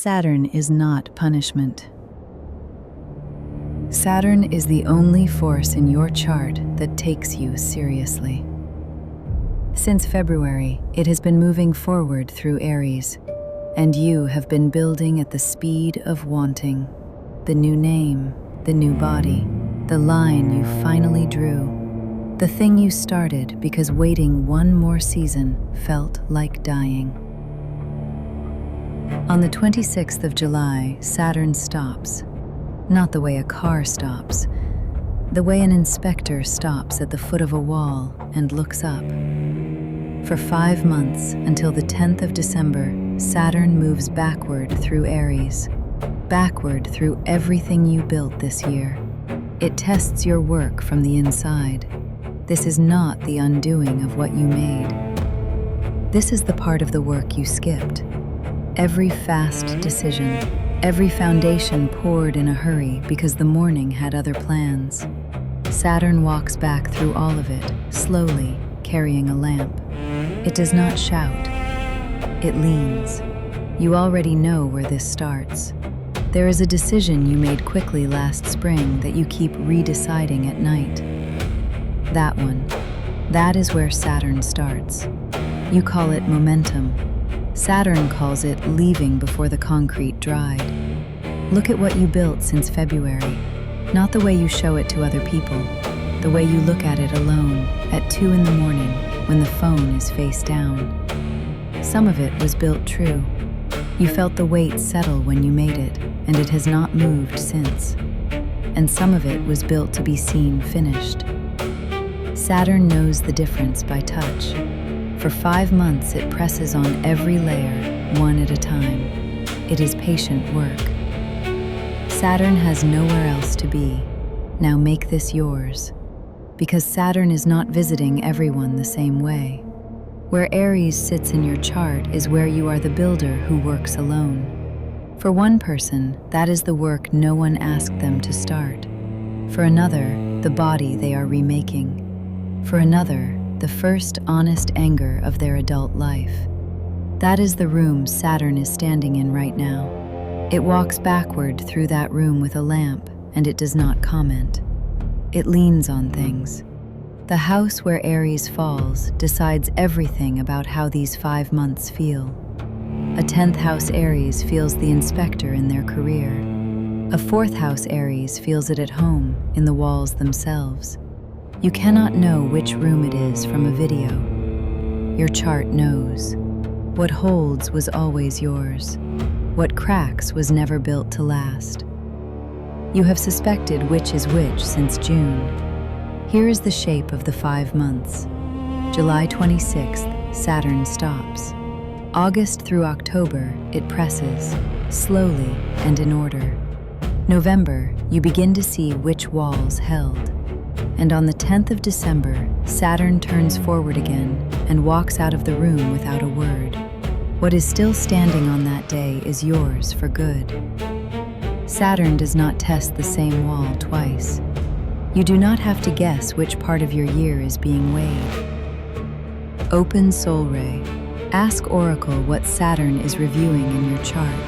Saturn is not punishment. Saturn is the only force in your chart that takes you seriously. Since February, it has been moving forward through Aries, and you have been building at the speed of wanting. The new name, the new body, the line you finally drew, the thing you started because waiting one more season felt like dying. On the 26th of July, Saturn stops. Not the way a car stops, the way an inspector stops at the foot of a wall and looks up. For 5 months, until the 10th of December, Saturn moves backward through Aries, backward through everything you built this year. It tests your work from the inside. This is not the undoing of what you made. This is the part of the work you skipped. Every fast decision, every foundation poured in a hurry because the morning had other plans. Saturn walks back through all of it, slowly, carrying a lamp. It does not shout. It leans. You already know where this starts. There is a decision you made quickly last spring that you keep redeciding at night. That one. That is where Saturn starts. You call it momentum. Saturn calls it leaving before the concrete dried. Look at what you built since February, not the way you show it to other people, the way you look at it alone at 2 in the morning when the phone is face down. Some of it was built true. You felt the weight settle when you made it, and it has not moved since. And some of it was built to be seen finished. Saturn knows the difference by touch. For 5 months, it presses on every layer, one at a time. It is patient work. Saturn has nowhere else to be. Now make this yours. Because Saturn is not visiting everyone the same way. Where Aries sits in your chart is where you are the builder who works alone. For one person, that is the work no one asked them to start. For another, the body they are remaking. For another, the first honest anger of their adult life. That is the room Saturn is standing in right now. It walks backward through that room with a lamp, and it does not comment. It leans on things. The house where Aries falls decides everything about how these 5 months feel. A 10th house Aries feels the inspector in their career. A 4th house Aries feels it at home, in the walls themselves. You cannot know which room it is from a video. Your chart knows. What holds was always yours. What cracks was never built to last. You have suspected which is which since June. Here is the shape of the 5 months. July 26th, Saturn stops. August through October, it presses, slowly and in order. November, you begin to see which walls held. And on the 10th of December, Saturn turns forward again and walks out of the room without a word. What is still standing on that day is yours for good. Saturn does not test the same wall twice. You do not have to guess which part of your year is being weighed. Open Soul Ray. Ask Oracle what Saturn is reviewing in your chart.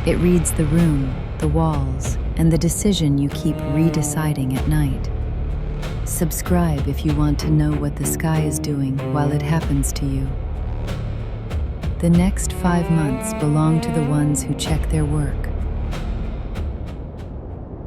It reads the room, the walls, and the decision you keep redeciding at night. Subscribe if you want to know what the sky is doing while it happens to you. The next 5 months belong to the ones who check their work,